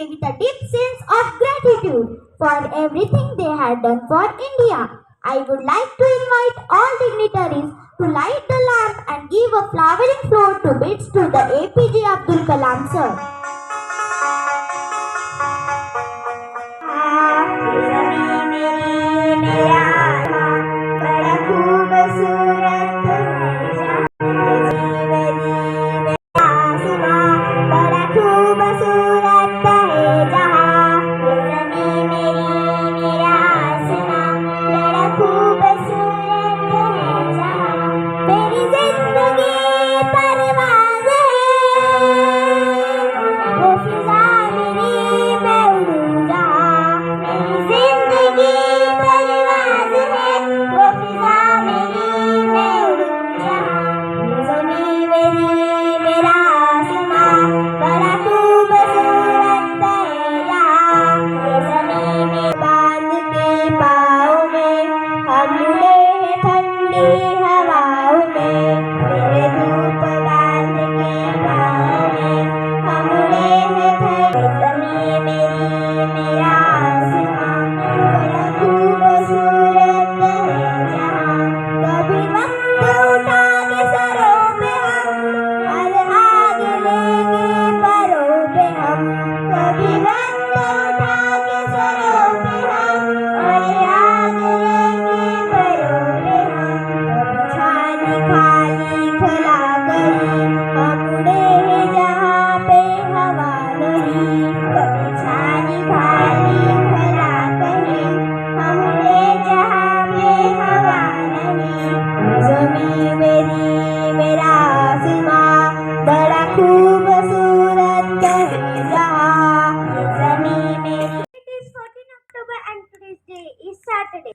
with a deep sense of gratitude for everything they had done for India. I would like to invite all dignitaries to light the lamp and give a flowering floor to bits to the APJ Abdul Kalam sir.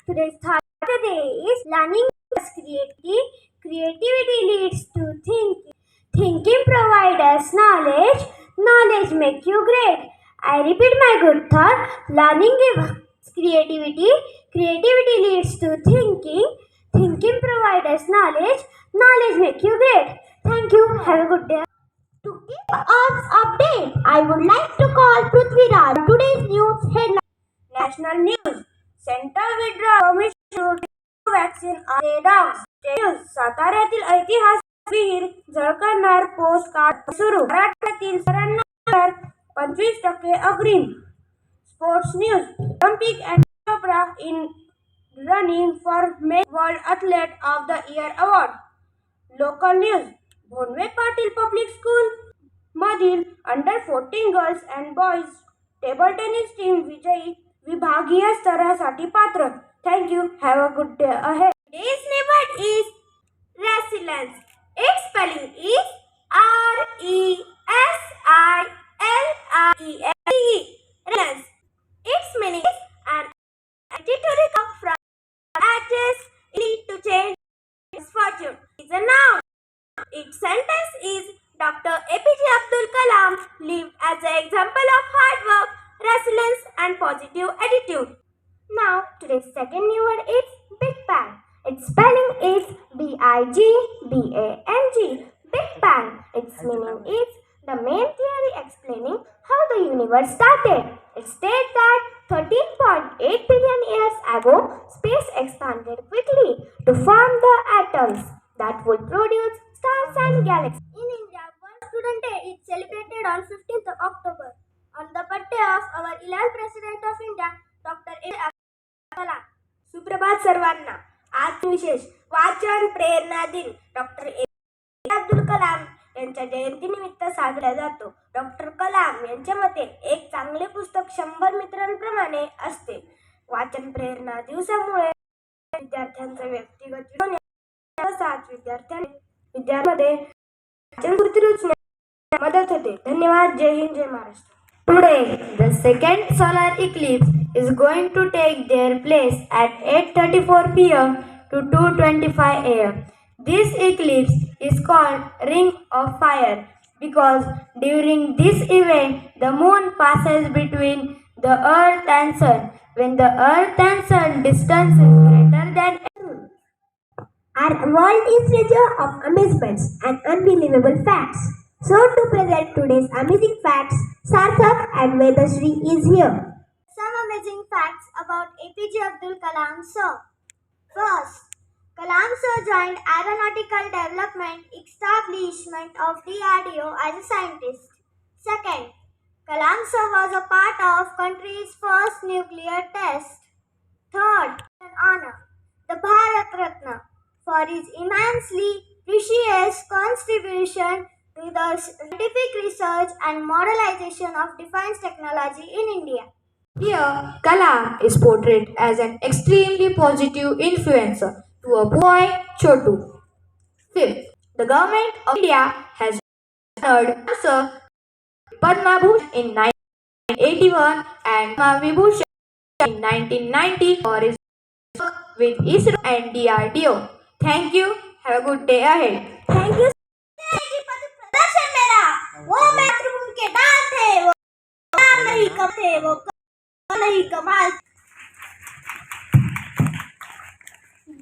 Today's Saturday is learning creativity leads to thinking. Thinking provides us knowledge. Knowledge makes you great. I repeat my good thought. Learning gives creativity. Creativity leads to thinking. Thinking provides us knowledge. Knowledge makes you great. Thank you. Have a good day. To keep us updated, I would like to call Prithviraj. Today's news headline. National news. Center withdraw permission to vaccine dogs. साताऱ्यातील ऐतिहासिक विहीर झळकणार post card सुरू. मराठवाड्यातील सरांना 25% अग्रिम. Sports news. Olympic and Chopra in running for men world athlete of the year award. Local news. Bhondwe Patil public school मधील under 14 girls and boys table tennis team विजयी विभागीय स्तरासाठी पात्र. Thank you. Have a good day ahead. Today's word is resilience. Its spelling is RESILIENCE. Resilience. Its meaning is an ability to recover from adversity to change misfortune. It's a noun. Its sentence is Dr. APJ Abdul Kalam lived as an example of hard work, resilience and positive attitude. Now, today's second new word is Big Bang. Its spelling is BIGBANG. Big Bang. Its meaning is the main theory explaining how the universe started. It states that 13.8 billion years ago, space expanded quickly to form the atoms that would produce stars and galaxies. In India, World Student Day is celebrated on 15th of October. On the birthday of our 11th President of India, Dr. A. कलाम. सुप्रभात सर्वांना. आज विशेष वाचन प्रेरणा दिन doctor A. Abdul Kalam यांच्या जयंतीनिमित्त साजरा जातो. Doctor कलाम यांच्या मते एक चांगले पुस्तक 100 मित्रांप्रमाणे असते. वाचन प्रेरणा दिवसामुळे विद्यार्थ्यांचा व्यक्तिगत विकासात विद्यार्थ्यांमध्ये वाचन कृती रुचण्यास मदत होते. धन्यवाद. जय हिंद. जय Maharashtra. Today, the second solar eclipse is going to take their place at 8:34 p.m. to 2:25 a.m. This eclipse is called Ring of Fire because during this event, the moon passes between the earth and sun. When the earth and sun distance is greater than our world is full of amazements and unbelievable facts. So to present today's amazing facts, Sarthak and Vedashri is here. Some amazing facts about APJ Abdul Kalam sir. First, Kalam sir joined aeronautical development establishment of DRDO as a scientist. Second, Kalam sir was a part of country's first nuclear test. Third, an honor, the Bharat Ratna, for his immensely precious contribution to the scientific research and modelization of defense technology in India. Here, Kalam is portrayed as an extremely positive influencer to a boy Chotu. Fifth, the government of India has honored Sir Padma Bhushan in 1981 and Padma Vibhushan in 1990 for his work with ISRO and DRDO. Thank you. Have a good day ahead. Thank you. प्रदर्शन मेरा वो मातृभूमि के डाल थे वो काम नहीं कम थे वो काम नहीं कमाल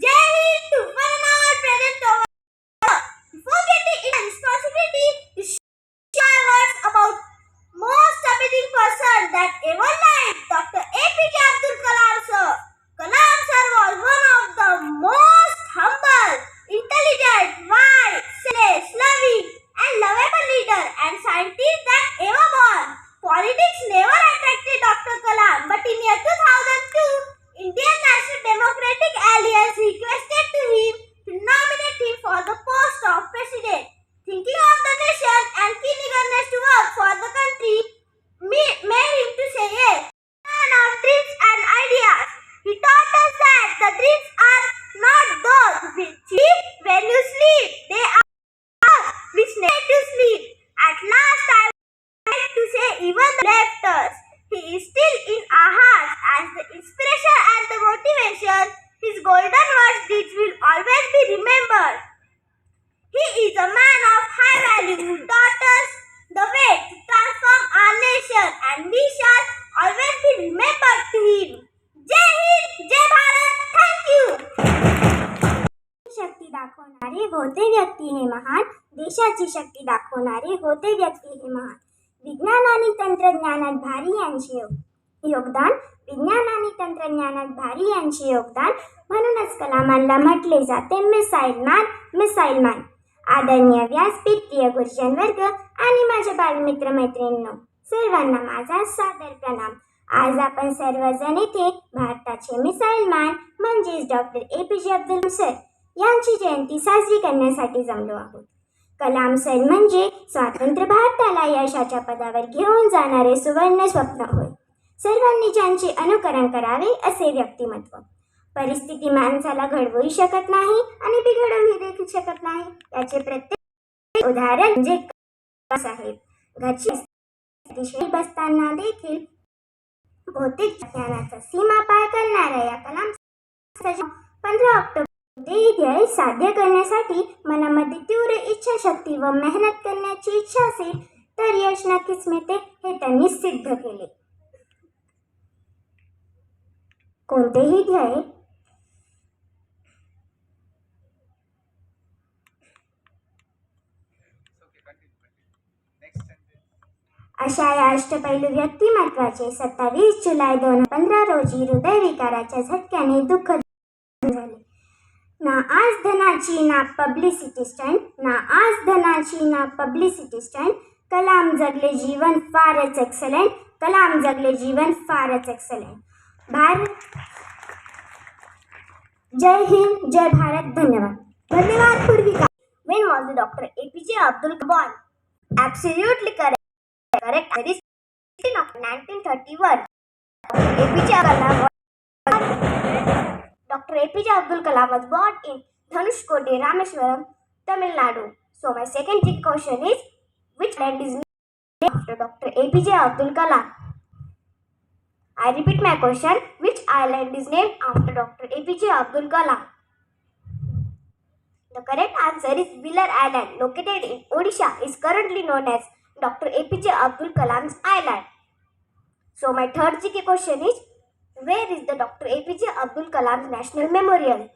जय Hind to one hour present over forgetting its responsibility to share words about most amazing person that ever lived, Dr. APJ Abdul Kalam sir. Kalam sir was one of the most humble, intelligent, wise, selfless, loving, and lovable leader and scientist that ever born. Politics never attracted Dr. Kalam, but in year 2002, Indian National Democratic Alliance requested to him to nominate him for the post of president. Thinking of the nation and keen eagerness to work for the country made him to say yes. Man of dreams and ideas. He taught us that the dreams are not those which sleep when you sleep. They are those which need to sleep. At last I would like to say even the left us. He is still in our hearts as the inspiration and the motivation. His golden words which will always be remembered. He is a man of high value who taught us the way to transform our nation and we shall always be remembered to him. जय हिंद, जय Bharat, thank you. शक्ती दाखवणारे होते व्यक्ती हे महान, देशाची शक्ती दाखवणारे होते व्यक्ती हे महान. विज्ञान आणि तंत्रज्ञानात भारी यांचे योगदान, विज्ञान आणि तंत्रज्ञानात भारी यांचे योगदान, म्हणूनच कलामांना म्हटले जाते मिसाईल मॅन, मिसाईल मॅन. आदरणीय व्यासपीठ, प्रिय गुरुजन वर्ग आणि माझे बालमित्र मैत्रिणींनो, सर्वांना माझा सादर प्रणाम. आज आपण सर्वजण इथे भारताचे मिसाईल मॅन म्हणजेच डॉक्टर APJ अब्दुल सर यांची जयंती साजरी करण्यासाठी जमलो आहोत. कलाम सर म्हणजे स्वतंत्र भारताला यशाच्या पदावर घेऊन जाणारे सुवर्ण स्वप्न होय. सर्वांनी ज्यांचे अनुकरण करावे असे व्यक्तिमत्व. परिस्थिती माणसाला घडवूही शकत नाही आणि बिघडवूही देखील शकत नाही. याचे प्रत्येक उदाहरण म्हणजे साहेब. घरची अतिशय बसताना देखील भौतिक ज्ञानाचा सीमा पार करणाऱ्या या कलाम 15 ऑक्टोबर ते ध्येय साध्य करण्यासाठी मनामध्ये तीव्र इच्छाशक्ती व मेहनत करण्याची इच्छा असेल तर यश नक्कीच मिळते हे त्यांनी सिद्ध केले. कोणतेही ध्येय अशा या अष्टपैलू व्यक्तिमत्वाचे 27 जुलै 2015 रोजी हृदयविकाराच्या झटक्याने दुःख झाले. ना आज धनाची ना पब्लिसिटी स्टंट, ना आज धनाची ना पब्लिसिटी स्टंट. कलाम जगले जीवन फारच एक्सलंट, कलाम जगले जीवन फारच एक्सलंट. जय हिंद, जय भारत, धन्यवाद. धन्यवाद Poorvika. When was the Dr. APJ Abdul born? Absolutely correct. Correct. It is 1931. Dr. APJ Abdul Kalam was born in Dhanushkodi, Rameswaram, Tamil Nadu. So my second trick question is, which island is named after Dr. APJ Abdul Kalam? I repeat my question, which island is named after Dr. APJ Abdul Kalam? The correct answer is Wheeler Island, located in Odisha, is currently known as Dr. APJ Abdul Kalam's Island. So my third GK question is, where is the Dr. APJ Abdul Kalam's National Memorial?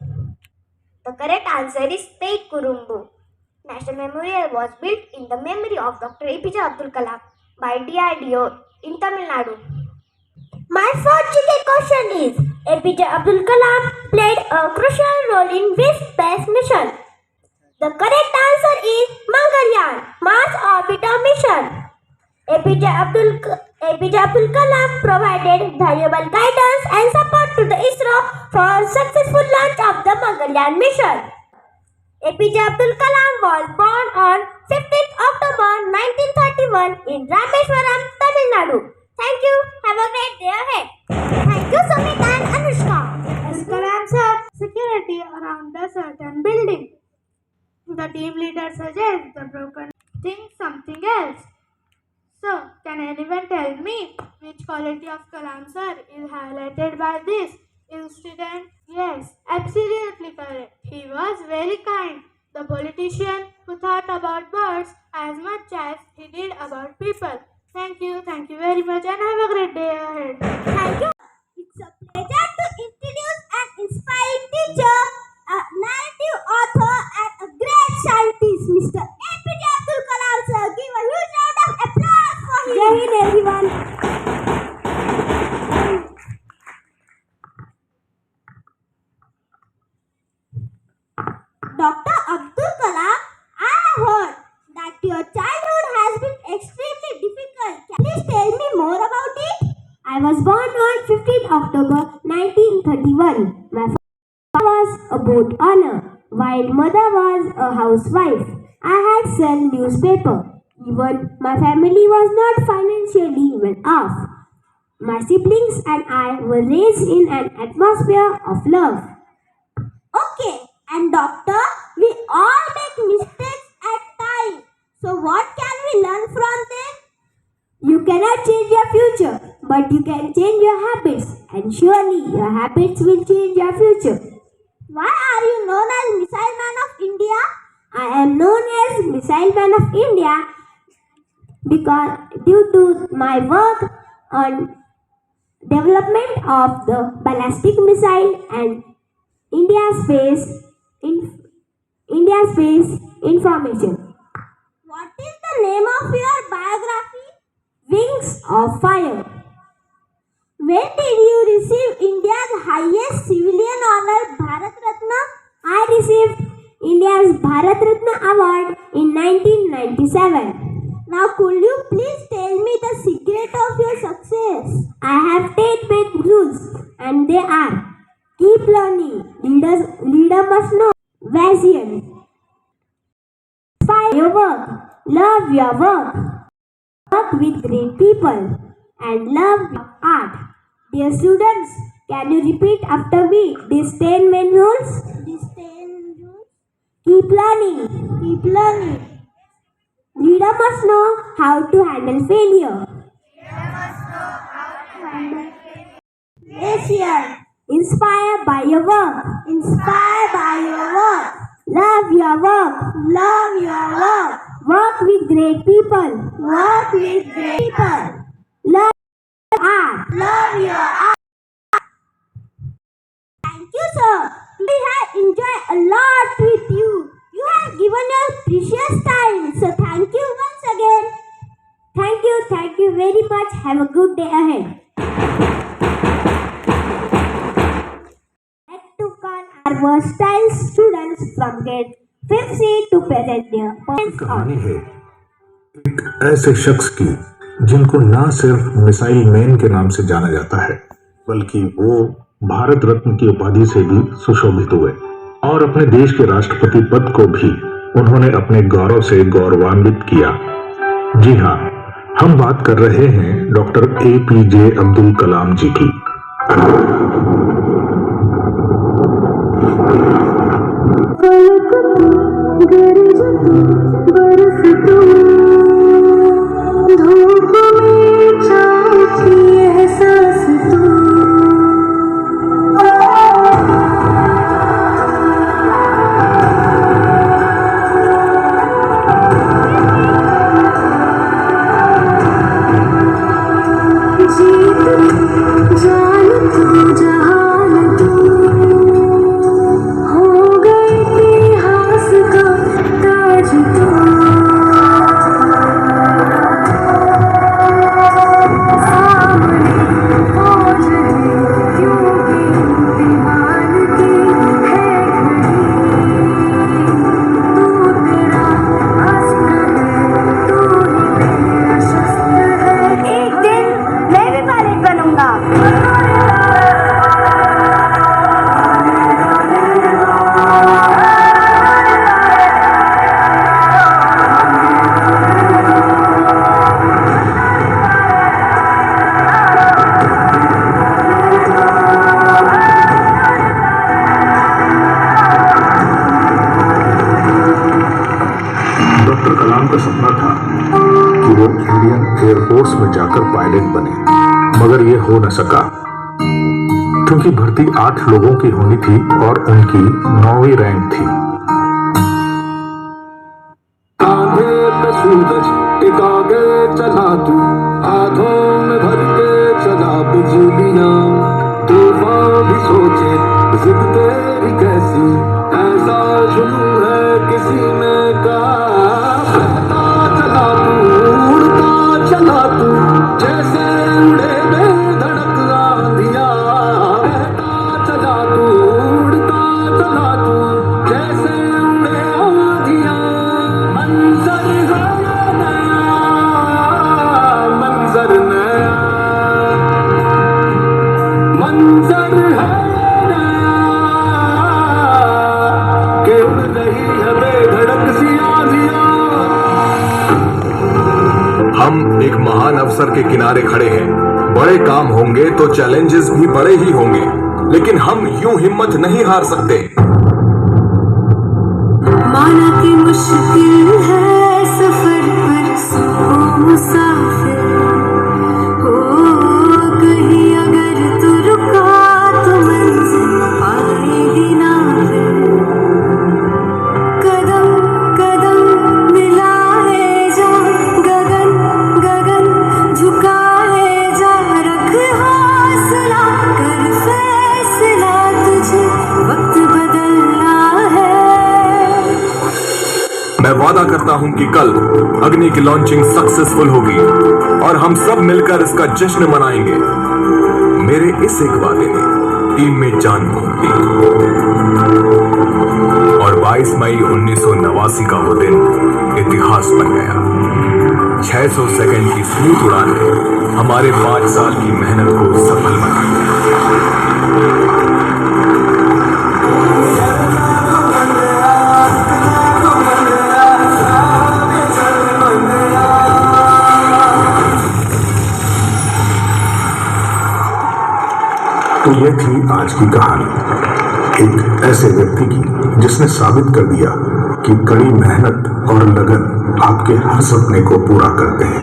The correct answer is Peit Kurumbu. National Memorial was built in the memory of Dr. APJ Abdul Kalam by DRDO in Tamil Nadu. My first GK question is, APJ Abdul Kalam played a crucial role in which space mission? The correct answer is Mangalyaan, Mars Orbiter Mission. APJ Abdul Kalam provided valuable guidance and support to the ISRO for successful launch of the Mangalyaan mission. APJ Abdul Kalam was born on 15th October 1931 in Rameswaram, Tamil Nadu. Thank you. Have a great day ahead. Thank you, Sumit and Anushka. As Kalam sir, security around a certain building. The team leader suggests the broken thing something else. So, can anyone tell me which quality of Kalam sir is highlighted by this incident? Yes, absolutely correct. He was very kind. The politician who thought about birds as much as he did about people. Thank you very much and have a great day ahead. Thank you. It's a pleasure to introduce an inspiring teacher, a narrative author, and a great scientist, Mr. APJ Abdul Kalam sir. Give a huge round of applause for him. Jai Hind, everyone. Dr. Abdul Kalam, I have heard that your childhood has been extremely difficult. Can you please tell me more about it? I was born on 15th October 1931. My father was a boat owner, while mother was a housewife. I had sell newspaper. Even my family was not financially well off. My siblings and I were raised in an atmosphere of love. Okay, and doctor, we all make mistakes at times. So what can we learn from them? You cannot change your future, but you can change your habits, and surely your habits will change your future. Why are you known as Missile Man of India? I am known as Missile Man of India because due to my work on development of the ballistic missile and India space information. What is the name of your biography? Wings of Fire. When did you receive India's highest civilian honor, Bharat Ratna? I received India's Bharat Ratna award in 1997. Now could you please tell me the secret of your success? I have 10 main rules and they are: keep learning, leader must know, vision, inspire your work, love your work with great people, and love your art. Dear students, can you repeat after me these 10 main rules? Keep learning. Leader must know how to handle failure. Inspire by your work. Love your work. Work with great people. Love your art. Thank you, sir. We have enjoyed a lot with you. You have given your precious time. So thank you once again. Thank you very much. Have a good day ahead. Like to call our versatile students from grade 5C to present their कहानी है एक ऐसे शख्स की जिनको ना सिर्फ missile man के नाम से जाना जाता है बल्कि वो भारत रत्न की उपाधि से भी सुशोभित हुए और अपने देश के राष्ट्रपति पद को भी उन्होंने अपने गौरव से गौरवान्वित किया। जी हाँ, हम बात कर रहे हैं डॉक्टर APJ अब्दुल कलाम जी की। हो गए इतिहास का ताज एयरफोर्स में जाकर पायलट बने, मगर ये हो न सका क्योंकि भर्ती 8 लोगों की होनी थी और उनकी 9वीं रैंक थी। कांधे पे सूरज टिका के चला तू, हाथों में भर के चला बिजलियां, तूफान भी सोचे जिद तेरी कैसी, ऐसा जुनून है किसी में का। बहता चला तू, उड़ता चला तू, जैसे उड़े बेधड़क आंधियां। बहता चला तू, उड़ता चला तू, जैसे उड़े आंधियां। मंजर है नया, मंजर नया, मंजर है नया, कि उड़ रही है बेधड़क सी आंधियां। हम एक महान अवसर के किनारे खड़े हैं। बड़े काम होंगे तो चैलेंजेस भी बड़े ही होंगे, लेकिन हम यूं हिम्मत नहीं हार सकते। माना कि मुश्किल है सफर पर सबको मुसाफिर हो, कहीं अगर तू रुका तो मंजिल पाएगी ना फिर। कदम कदम मिलाए जा, गगन गगन झुकाए जा, रख हौसला कर फैसला, तुझे वक्त बदलना है। मैं वादा करता हूं कि कल अग्नि की लॉन्चिंग सक्सेसफुल होगी और हम सब मिलकर इसका जश्न मनाएंगे। मेरे इस एक वादे ने टीम में जान फूंक दी और 22 मई 1989 का वो दिन इतिहास बन गया। 600 सेकंड की स्मूथ उड़ान ने हमारे 5 साल की मेहनत को सफल बना दिया। तो ये थी आज की कहानी, एक ऐसे व्यक्ति की जिसने साबित कर दिया कि कड़ी मेहनत और लगन आपके हर सपने को पूरा करते हैं।